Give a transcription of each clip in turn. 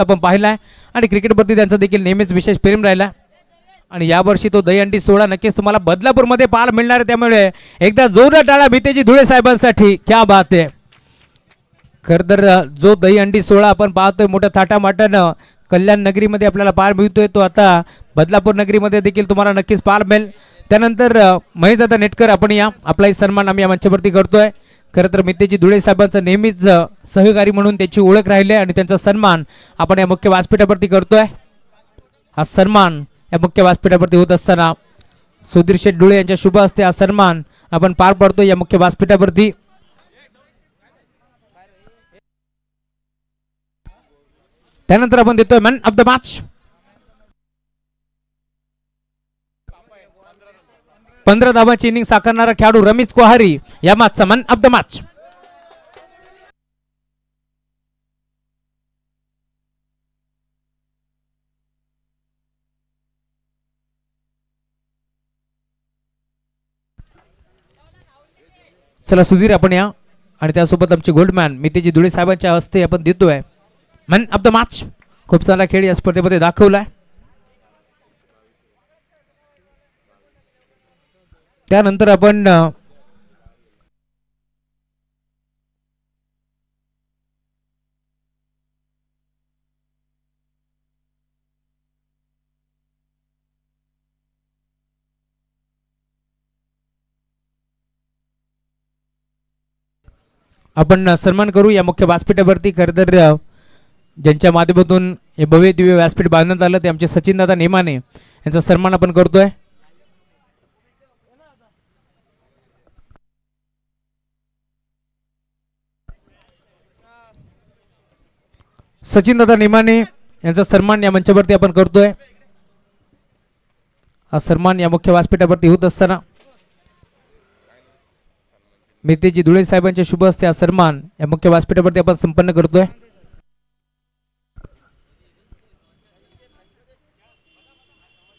आपण पाहिलाय आणि क्रिकेटवरती त्यांचा देखील नेहमीच विशेष प्रेम राहिला आणि यावर्षी तो दहीहंडी सोहळा नक्कीच तुम्हाला बदलापूरमध्ये पाहायला मिळणार आहे। त्यामुळे एकदा जोरदार टाळ्या भीतेजी धुळे साहेबांसाठी, क्या बात आहे। खरं तर जो दहीहंडी सोहळा आपण पाहतोय मोठ्या थाटामाटानं कल्याण नगरीमध्ये आपल्याला पाहायला मिळतोय, तो आता बदलापूर नगरीमध्ये देखील तुम्हाला नक्कीच पाहायला मिळेल। त्यानंतर महेशदादा नेटकर आपण या आपलाही सन्मान आम्ही या मंचावरती करतोय। खरं तर मितेजी धुळे साहेबांचं नेहमीच सहकारी म्हणून त्याची ओळख राहिली आणि त्यांचा सन्मान आपण या मुख्य व्यासपीठावरती करतोय। हा सन्मान या मुख्य व्यासपीठावरती होत असताना सुधीर शेठ धुळे यांच्या शुभ हस्ते हा सन्मान आपण पार पडतो या मुख्य व्यासपीठावरती। त्यानंतर आपण देतोय मॅन ऑफ द मॅच 15 धावांची इनिंग साकारणारा खेळाडू रमेश कोहारी या मॅचचा मॅन ऑफ द मॅच। चला सुधीर आपण या आणि त्यासोबत आमचे गोल्डमॅन मितेजी धुळे साहेबांच्या हस्ते आपण देतोय मॅन ऑफ द मॅच। खूप चांगला खेळ या स्पर्धेमध्ये दाखवलाय। त्यानंतर आपण सन्मान करू या मुख्य व्यासपीठावरती। खरं तर ज्यांच्या माध्यमातून हे भव्य दिव्य व्यासपीठ बांधण्यात आलं ते आमचे सचिन दादा नेमाने यांचा सन्मान आपण करतोय। सचिन दादा नेमाने यांचा सन्मान या मंचावरती आपण करतोय। हा सन्मान या मुख्य व्यासपीठावरती होत असताना मितेजी धुळे साहेबांच्या शुभ हस्ते हा सन्मान या मुख्य व्यासपीठावरती आपण संपन्न करतोय।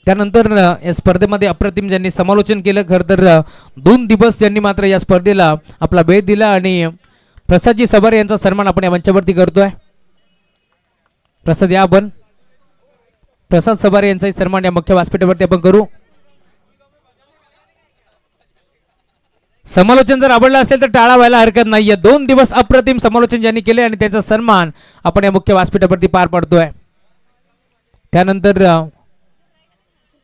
त्यानंतर या स्पर्धेमध्ये अप्रतिम ज्यांनी समालोचन केलं, खरं तर 2 दिवस ज्यांनी मात्र या स्पर्धेला आपला वेळ दिला आणि प्रसादजी सवारे यांचा सन्मान आपण या मंचावरती करतोय। प्रसाद या आपण प्रसाद सवारे यांचाही सन्मान या मुख्य व्यासपीठावरती आपण करू। समालोचन जर आवडलं असेल तर टाळा व्हायला हरकत नाहीये। 2 दिवस अप्रतिम समालोचन ज्यांनी केले आणि त्यांचा सन्मान आपण या मुख्य व्यासपीठावरती पार पडतोय। त्यानंतर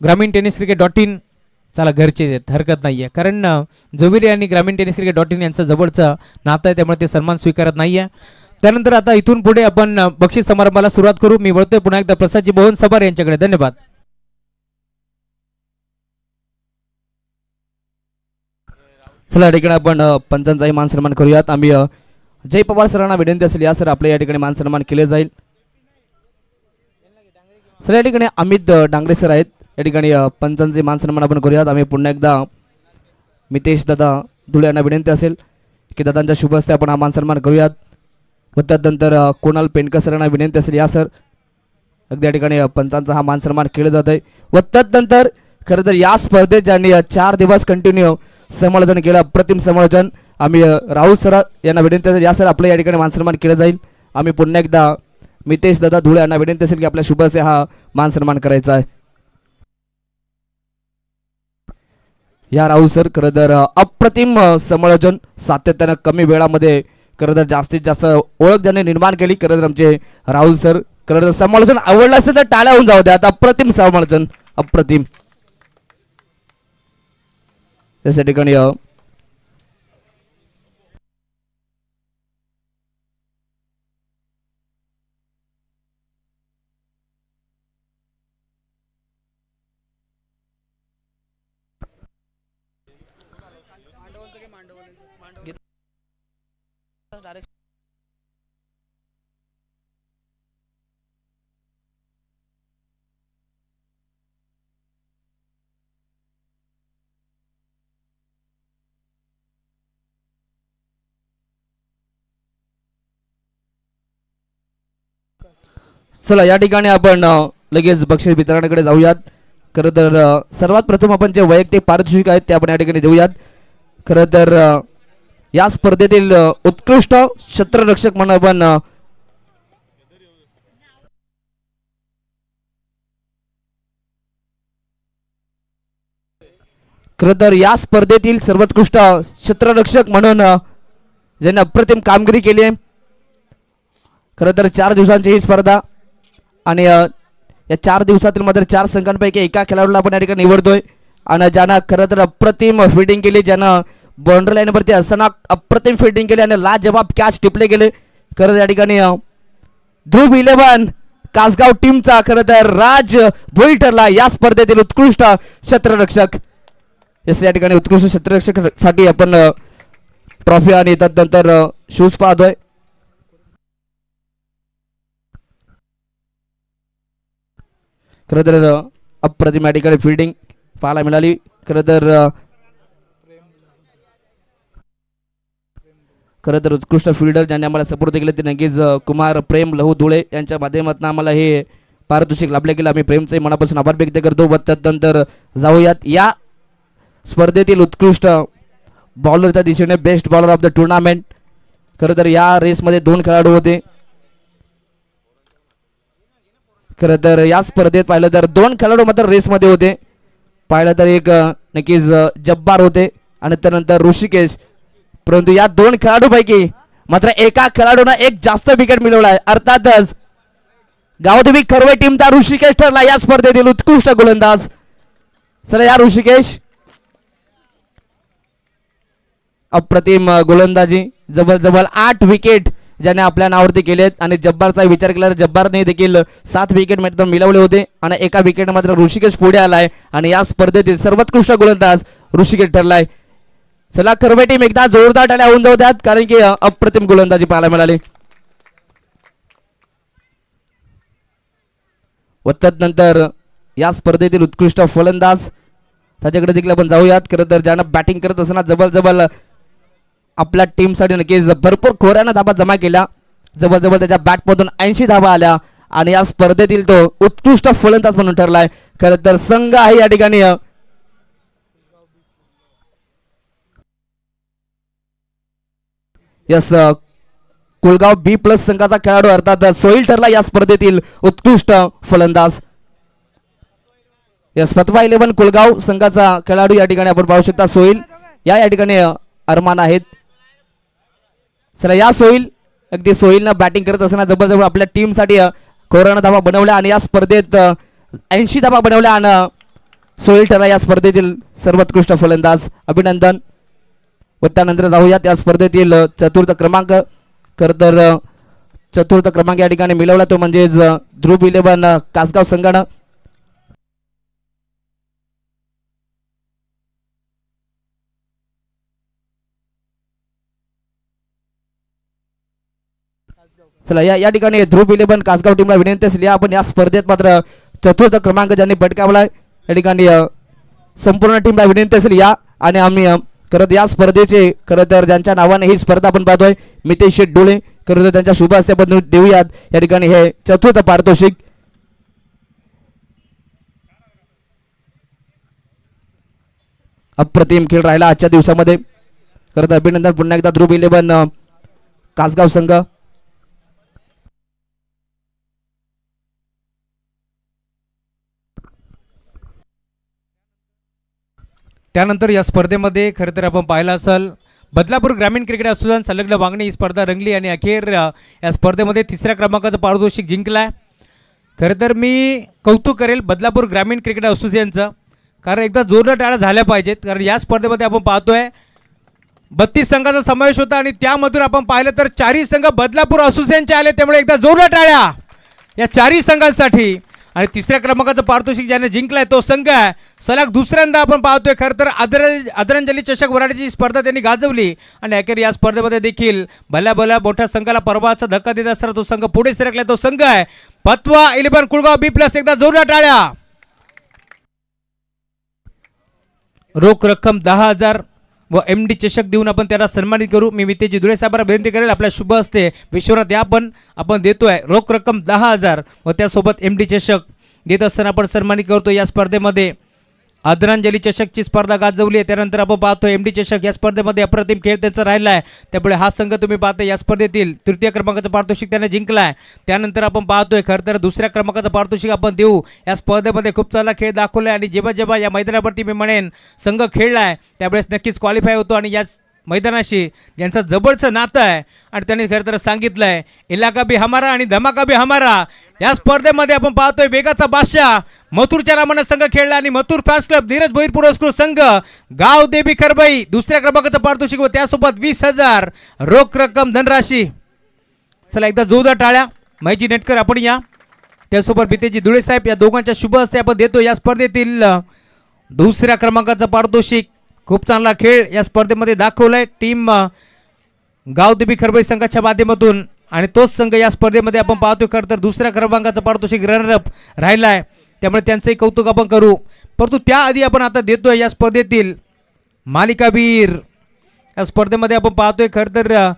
ग्रामीण टेनिस क्रिकेट.in चला घरचे आहेत हरकत नाहीये, कारण जोविरी आणि ग्रामीण टेनिस क्रिकेट.in यांचं जवळचं नातं आहे, त्यामुळे ते सन्मान स्वीकारत नाहीये। त्यानंतर आता इथून पुढे आपण बक्षीस समारंभाला सुरुवात करू। मी वळतोय पुन्हा एकदा प्रसादजी मोहन सवारे यांच्याकडे। धन्यवाद। चला या ठिकाणी आपण पंचांचाही मान सन्मान करूयात। आम्ही जय पवार सरांना विनंती असेल या सर आपल्या या ठिकाणी मान सन्मान केले जाईल। सर या ठिकाणी अमित डांगरे सर आहेत, या ठिकाणी पंचांचे मान सन्मान आपण करूयात। आम्ही पुन्हा एकदा मितेश दादा धुळे यांना विनंती असेल की दादांच्या शुभ हस्ते आपण हा मान सन्मान करूयात। व त्यानंतर कोणाल पेंडकर सरांना विनंती असेल या सर अगदी या ठिकाणी पंचांचा हा मान सन्मान केले जात आहे। व त्यानंतर खरं तर या स्पर्धेत ज्यांनी 4 दिवस कंटिन्यू समालोचन केलं, अप्रतिम समालोचन, आम्ही राहुल सर यांना विनंती असेल या सर आपल्या या ठिकाणी मान सन्मान केलं जाईल। आम्ही पुन्हा एकदा मितेश दादा धुळे यांना विनंती असेल की आपल्या शुभ हस्ते हा मान सन्मान करायचा आहे। या राहुल सर खरं तर अप्रतिम समालोचन, सातत्यानं कमी वेळामध्ये खरं तर जास्तीत जास्त ओळख ज्यांनी निर्माण केली, खरं तर आमचे राहुल सर। खरं तर समालोचन आवडलं असेल तर टाळ्या होऊन जाऊ द्या। अप्रतिम समालोचन, अप्रतिम। त्या ठिकाणी चला या ठिकाणी आपण लगेच बक्षीस वितरणाकडे जाऊयात। खरं तर सर्वात प्रथम आपण जे वैयक्तिक पारितोषिक आहेत ते आपण या ठिकाणी देऊयात। खरं तर या स्पर्धेतील उत्कृष्ट क्षेत्ररक्षक म्हणून आपण खरं तर या स्पर्धेतील सर्वोत्कृष्ट क्षेत्ररक्षक म्हणून ज्यांनी अप्रतिम कामगिरी केली आहे. खरं तर 4 दिवसांची ही स्पर्धा आणि या 4 दिवसातील मात्र 4 संघांपैकी एका खेळाडूला आपण या ठिकाणी निवडतोय आणि ज्यानं खरं तर अप्रतिम फिल्डिंग केली, ज्यानं बाउंड्री लाईनवरती असताना अप्रतिम फिल्डिंग केली आणि लाजवाब कॅच टिपले गेले. खरं तर या ठिकाणी ध्रुव 11 कासगाव टीमचा खरं तर राज भोई ठरला या स्पर्धेतील उत्कृष्ट क्षेत्ररक्षक. यस, या ठिकाणी उत्कृष्ट क्षेत्ररक्षकासाठी आपण ट्रॉफी आणि त्यानंतर शूज पाहतोय. खरं तर अप्रतिम या ठिकाणी फिल्डिंग पाहायला मिळाली. खरं तर उत्कृष्ट फिल्डर ज्यांनी आम्हाला सपोर्ट केले ते नक्कीच कुमार प्रेम लहू धुळे यांच्या माध्यमातून आम्हाला हे पारितोषिक लाभले गेलं. आम्ही प्रेमचे मनापासून आभार व्यक्त करतो. व त्यानंतर जाऊयात या स्पर्धेतील उत्कृष्ट बॉलरच्या दिशेने best bowler of the tournament. खरं तर या रेसमध्ये 2 खेळाडू होते. खरं तर या स्पर्धेत पाहिलं तर 2 खेळाडू मात्र रेसमध्ये होते. पाहिलं तर एक नक्कीच जब्बार होते आणि त्यानंतर ऋषिकेश. परंतु या 2 खेळाडूपैकी मात्र एका खेळाडूने एक जास्त विकेट मिळवला आहे. अर्थातच गावदेवी खरवे टीमचा ऋषिकेश ठरला या स्पर्धेतील उत्कृष्ट गोलंदाज. चला या ऋषिकेश, अप्रतिम गोलंदाजी, जवळ 8 विकेट ज्याने आपल्या नावावरती केलेत आणि जब्बारचा विचार केला तर जब्बारने देखील 7 विकेट मिळवले होते आणि एका विकेट मात्र ऋषिकेश पुढे आलाय आणि या स्पर्धेतील सर्वोत्कृष्ट गोलंदाज ऋषिकेश ठरलाय. चला खरवे टीम एकदा जोरदार टाळ्या होऊन जाऊ द्यात, कारण की अप्रतिम गोलंदाजी पाहायला मिळाली. व त्यानंतर या स्पर्धेतील उत्कृष्ट फलंदाज त्याच्याकडे देखील आपण जाऊयात. खरं तर ज्यानं बॅटिंग करत असताना जवळ आपल्या टीमसाठी नक्कीच भरपूर खोऱ्यानं धाबा जमा केला. जवळ त्याच्या बॅटमधून 80 धाबा आल्या आणि या स्पर्धेतील तो उत्कृष्ट फलंदाज म्हणून ठरलाय. खरं तर संघ आहे या ठिकाणी यस कुलगाव B+ संघाचा खेळाडू अर्थात सोहिल ठरला या स्पर्धेतील उत्कृष्ट फलंदाज. यस, फतवा 11 कुलगाव संघाचा खेळाडू या ठिकाणी आपण पाहू शकता. सोहिल या ठिकाणी अरमान आहेत. चला या अगदी सोहिलनं बॅटिंग करत असताना जवळ आपल्या टीमसाठी खोरानं धावा बनवल्या आणि या स्पर्धेत 80 धावा बनवल्या आणि सोहिल ठरला या स्पर्धेतील सर्वोत्कृष्ट फलंदाज. अभिनंदन. व त्यानंतर जाऊयात या स्पर्धेतील चतुर्थ क्रमांक. खरं तर चतुर्थ क्रमांक या ठिकाणी मिळवला तो म्हणजेच ध्रुव 11 कासगाव संघानं. चला या ठिकाणी ध्रुव 11 कासगाव टीमला विनंती असेल या आपण या स्पर्धेत मात्र चतुर्थ क्रमांक ज्यांनी पटकावलाय या ठिकाणी संपूर्ण टीमला विनंती असेल या. आणि आम्ही खरं या स्पर्धेचे खरं तर ज्यांच्या नावाने ही स्पर्धा आपण पाहतोय मितेश शेठ डोळे, खरं तर त्यांच्या शुभ हस्ते आपण देऊयात या ठिकाणी हे चतुर्थ पारितोषिक. अप्रतिम खेळ राहिला आजच्या दिवसामध्ये. खरं तर अभिनंदन पुन्हा एकदा ध्रुव 11 कासगाव संघ. त्यानंतर या स्पर्धेमध्ये खरं तर आपण पाहिलं असेल बदलापूर ग्रामीण क्रिकेट असोसिएशन संलग्न वागणे ही स्पर्धा रंगली आणि अखेर या स्पर्धेमध्ये 3ऱ्या क्रमांकाचं पारितोषिक जिंकलाय. खरं तर मी कौतुक करेल बदलापूर ग्रामीण क्रिकेट असोसिएशनचं, कारण एकदा जोरदार टाळ्या झाल्या पाहिजेत. कारण या स्पर्धेमध्ये आपण पाहतोय 32 संघाचा समावेश होता आणि त्यामधून आपण पाहिलं तर 4 संघ बदलापूर असोसिएशनचे आले. त्यामुळे एकदा जोरदार टाळ्या या 4 संघांसाठी. आणि 3ऱ्या क्रमांकाचं पारितोषिक ज्याने जिंकलाय तो संघ आहे सलग दुसऱ्यांदा आपण पाहतोय. खरं तर आदरांजली चषक वराडीची स्पर्धा त्यांनी गाजवली आणि अखेर या स्पर्धेमध्ये देखील भल्या मोठ्या संघाला पराभवाचा धक्का देत असताना तो संघ पुढे सरकलाय. तो संघ आहे फतवा 11 कुळगाव B+. एकदा जोरदार टाळ्या. रोख रक्कम 10,000 व MD चषक देऊन आपण त्याला सन्मानित करू. मी मितेजी धुळे साहेबांना विनंती करेल आपल्या शुभ हस्ते विश्वनाथ या आपण देतोय रोख रक्कम 10,000 व त्यासोबत MD चषक देत असताना आपण सन्मानित करतो. या स्पर्धेमध्ये आदरांजली चषकची स्पर्धा गाजवली आहे. त्यानंतर आपण पाहतोय एमडी चषक या स्पर्धेमध्ये अप्रतिम खेळ त्यांचा राहिला आहे. त्यामुळे हा संघ तुम्ही पाहताय या स्पर्धेतील तृतीय क्रमांकाचं पारितोषिक त्याने जिंकला आहे. त्यानंतर आपण पाहतोय खरं तर दुसऱ्या क्रमांकाचं पारितोषिक आपण देऊ. या स्पर्धेमध्ये खूप चांगला खेळ दाखवला आहे आणि जेव्हा जेव्हा या मैदानावरती मी म्हणेन संघ खेळला आहे त्यावेळेस नक्कीच क्वालिफाय होतो. आणि या मैदानाशी ज्यांचं जबरचं नातं आहे आणि त्यांनी खरं तर सांगितलं आहे इलाका भी हमारा आणि धमाका भी हमारा. या स्पर्धेमध्ये आपण पाहतोय वेगाचा बादशाह मथुरच्या नामानं संघ खेळला आणि मथुर फॅन्स क्लब धीरज भोईर पुरस्कृत संघ गाव देवी खरबाई दुसऱ्या क्रमांकाचं पारितोषिक व त्यासोबत 20,000 रोख रक्कम धनराशी. चला एकदा जोरदार टाळ्या. माहिती नेटकर आपण या त्यासोबत बितेजी धुळे साहेब या दोघांच्या शुभ हस्ते आपण देतो या स्पर्धेतील दुसऱ्या क्रमांकाचं पारितोषिक. खूप चांगला खेळ या स्पर्धेमध्ये दाखवलाय टीम गावदेवी खरबाई संघाच्या माध्यमातून आणि तोच संघ या स्पर्धेमध्ये आपण पाहतोय खरं तर दुसऱ्या क्रमांकाचं पारितोषिक रनरअप राहिला आहे. त्यामुळे त्यांचंही कौतुक आपण करू. परंतु त्याआधी आपण आता देतोय या स्पर्धेतील मालिकावीर. या स्पर्धेमध्ये आपण पाहतोय खरं तर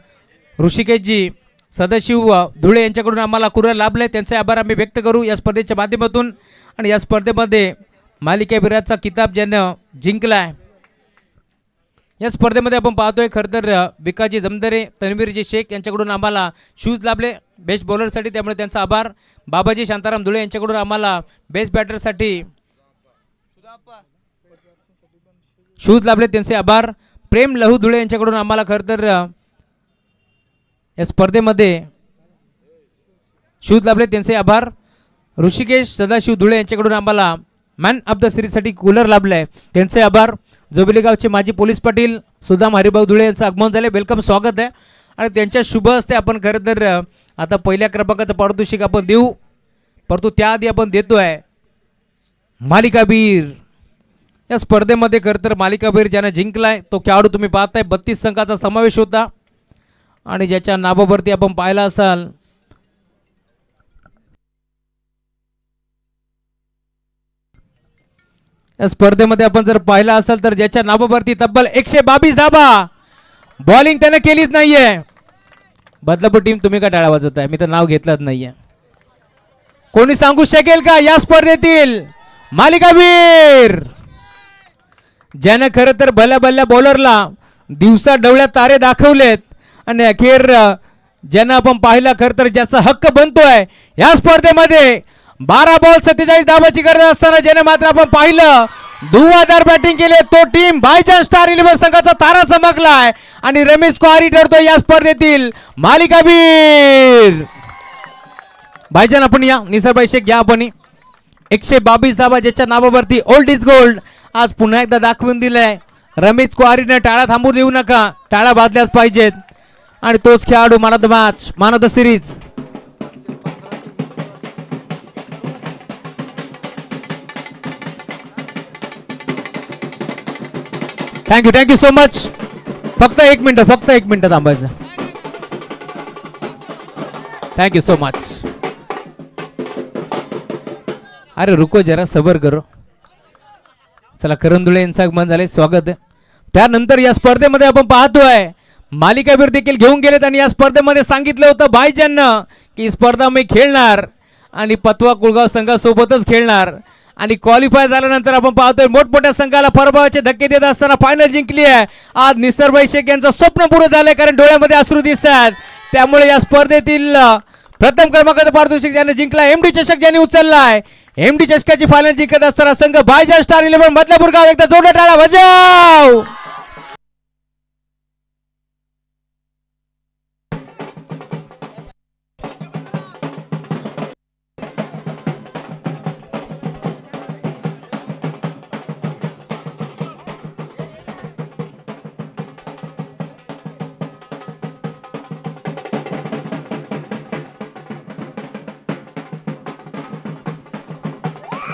ऋषिकेशजी सदाशिव धुळे यांच्याकडून आम्हाला कुरळ लाभले त्यांचे आभार आम्ही व्यक्त करू या स्पर्धेच्या माध्यमातून. आणि या स्पर्धेमध्ये मालिकावीराचा किताब ज्यानं जिंकला आहे. या स्पर्धेमध्ये आपण पाहतोय खरं तर विकाजी जमदरे तन्वीरजी शेख यांच्याकडून आम्हाला शूज लाभले बेस्ट बॉलरसाठी त्यामुळे त्यांचा आभार. बाबाजी शांताराम धुळे यांच्याकडून आम्हाला बेस्ट बॅटरसाठी शूज लाभले त्यांचे आभार. प्रेम लहू धुळे यांच्याकडून आम्हाला खरं तर या स्पर्धेमध्ये शूज लाभले त्यांचे आभार. ऋषिकेश सदाशिव धुळे यांच्याकडून आम्हाला मॅन ऑफ द सिरीजसाठी कूलर लाभले आहे त्यांचे आभार. जोबिली गावचे माजी पोलीस पाटील सुदाम हरिभाऊ धुळे यांचं आगमन झाले वेलकम स्वागत आहे. आणि त्यांच्या शुभ हस्ते आपण खरं तर आता पहिल्या क्रमांकाचं पारितोषिक आपण देऊ. परंतु त्याआधी आपण देतोय मालिकावीर. या स्पर्धेमध्ये खरं तर मालिकावीर ज्यानं जिंकलाय तो खेळाडू तुम्ही पाहताय 32 संघाचा समावेश होता आणि ज्याच्या नावावरती आपण पाहिला असाल या स्पर्धेमध्ये आपण जर पाहिला असाल तर ज्याच्या नावावरती तब्बल 122 धाबा बॉलिंग त्याने केलीच नाहीये. बदलापूर टीम तुम्ही का टाळा वाजवताय मी तर नाव घेतलंच नाहीये. कोणी सांगू शकेल का या स्पर्धेतील मालिकावीर ज्यानं खरं तर भल्या भल्या बॉलरला दिवसा डवळ्यात तारे दाखवलेत आणि अखेर ज्यानं आपण पाहिला खरं तर ज्याचा हक्क बनतोय या स्पर्धेमध्ये 12 बॉल 47 धावाची गरज असताना ज्याने मात्र आपण पाहिलं धुवाधार बॅटिंग केले तो टीम भाईजान स्टार 11 संघाचा तारा चमकलाय आणि रमेश कुहारी ठरतो या स्पर्धेतील मालिकावीर. भाईजान आपण या निसरबाई शेख घ्या आपण 122 धावा ज्याच्या नावावरती ओल्ड इज गोल्ड आज पुन्हा एकदा दाखवून दिलाय. रमेश कुहारीने टाळा थांबू देऊ नका टाळा बांधल्याच पाहिजेत आणि तोच खेळाडू man of the match man of the series. Thank you so much. फक्त एक मिनिट थांबायचं. Thank you so much. अरे रुको जरा सबर करो. चला करण धुळे यांचं आगमन झाले स्वागत आहे. त्यानंतर या स्पर्धेमध्ये आपण पाहतोय मालिकावीर देखील घेऊन गेलेत आणि या स्पर्धेमध्ये सांगितलं होतं भाईजांना की स्पर्धा मी खेळणार आणि पतवा कुळगाव संघासोबतच खेळणार आणि क्वालिफाय झाल्यानंतर आपण पाहतोय मोठमोठ्या संघाला पराभवाचे धक्के देत असताना फायनल जिंकली आहे. आज निसरबाई शेख यांचं स्वप्न पूर्ण झालंय कारण डोळ्यामध्ये अश्रू दिसतात. त्यामुळे या स्पर्धेतील प्रथम क्रमांकाचं पारितोषिक ज्याने जिंकला एमडी चषक ज्यांनी उचललाय. एमडी चषकाची फायनल जिंकत असताना संघ भाईजान स्टार 11 बदलापूर गाव एकदा जोरदार टाळा वाजव.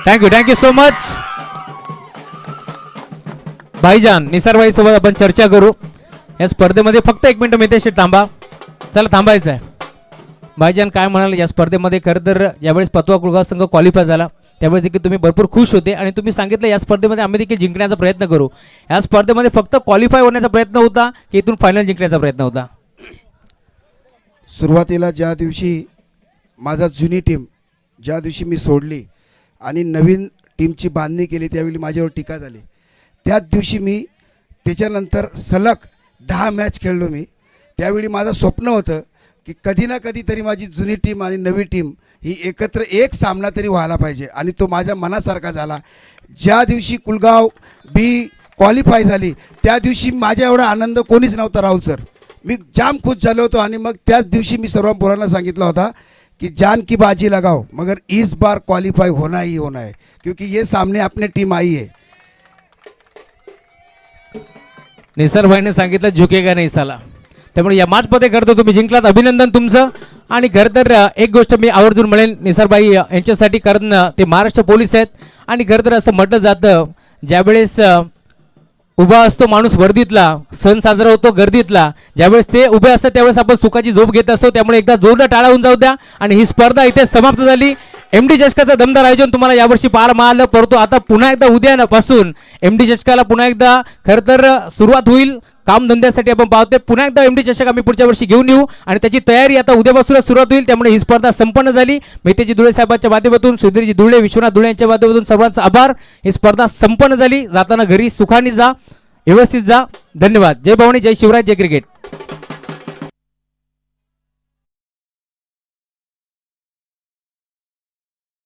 Thank you so much. भाईजान निसरबाई सोबत आपण चर्चा करू या स्पर्धेमध्ये. फक्त 1 मिनिट मितेश थांबा. चला थांबायचं आहे. भाईजान काय म्हणाल या स्पर्धेमध्ये खरं तर ज्यावेळेस पतवा कुळगाव संघ क्वालिफाय झाला त्यावेळेस देखील तुम्ही भरपूर खुश होते आणि तुम्ही सांगितलं या स्पर्धेमध्ये आम्ही देखील जिंकण्याचा प्रयत्न करू. या स्पर्धेमध्ये फक्त क्वालिफाय होण्याचा प्रयत्न होता की इथून फायनल जिंकण्याचा प्रयत्न होता. सुरुवातीला ज्या दिवशी माझा जुनी टीम ज्या दिवशी मी सोडली आणि नवीन टीमची बांधणी केली त्यावेळी माझ्यावर टीका झाली. त्याच दिवशी मी त्याच्यानंतर सलग 10 मॅच खेळलो मी. त्यावेळी माझं स्वप्न होतं की कधी ना कधी तरी माझी जुनी टीम आणि नवी टीम ही एकत्र एक सामना तरी व्हायला पाहिजे आणि तो माझ्या मनासारखा झाला. ज्या दिवशी कुलगाव बी क्वालिफाय झाली त्या दिवशी माझ्या एवढा आनंद कोणीच नव्हता राहुल सर. मी जाम खुश झालो होतो आणि मग त्याच दिवशी मी सर्व पोरांना सांगितलं होता कि जान की बाजी लगाओ मगर इस बार क्वालिफाई होना ही होना है क्योंकि ये सामने अपने टीम आई है. निसर भाईने सांगितलं झुकेगा नाही साला. त्यामुळे या मॅचमध्ये करतो तुम्ही जिंकलात, अभिनंदन तुमचं. आणि खरं तर एक गोष्ट मी आवर्जून म्हणेन निसरबाई यांच्यासाठी, कारण ते महाराष्ट्र पोलीस आहेत आणि खरं तर असं म्हटलं जातं ज्यावेळेस उभा असतो माणूस वर्दीतला, सण साजरा होतो गर्दीतला, ज्यावेळेस ते उभे असतात त्यावेळेस आपण सुखाची झोप घेत असतो. त्यामुळे एकदा जोरदार टाळा होऊन जाऊ द्या. आणि ही स्पर्धा इथे समाप्त झाली. MD चषकाचं दमदार आयोजन तुम्हाला यावर्षी पाहायला मिळालं, परंतु आता पुन्हा एकदा उद्यापासून MD चषकाला पुन्हा एकदा खरं तर सुरुवात होईल. कामधंद्यासाठी आपण पाहतोय पुन्हा एकदा MD चषक आम्ही पुढच्या वर्षी घेऊन येऊ आणि त्याची तयारी आता उद्यापासूनच सुरुवात होईल. त्यामुळे ही स्पर्धा संपन्न झाली. मेहतेजी धुळे साहेबांच्या माध्यमातून, सुधीरजी धुळे, विश्वनाथ धुळे यांच्या माध्यमातून सर्वांचा आभार. ही स्पर्धा संपन्न झाली. जाताना घरी सुखाने जा, व्यवस्थित जा. धन्यवाद. जय भवानी, जय शिवराय, जय क्रिकेट.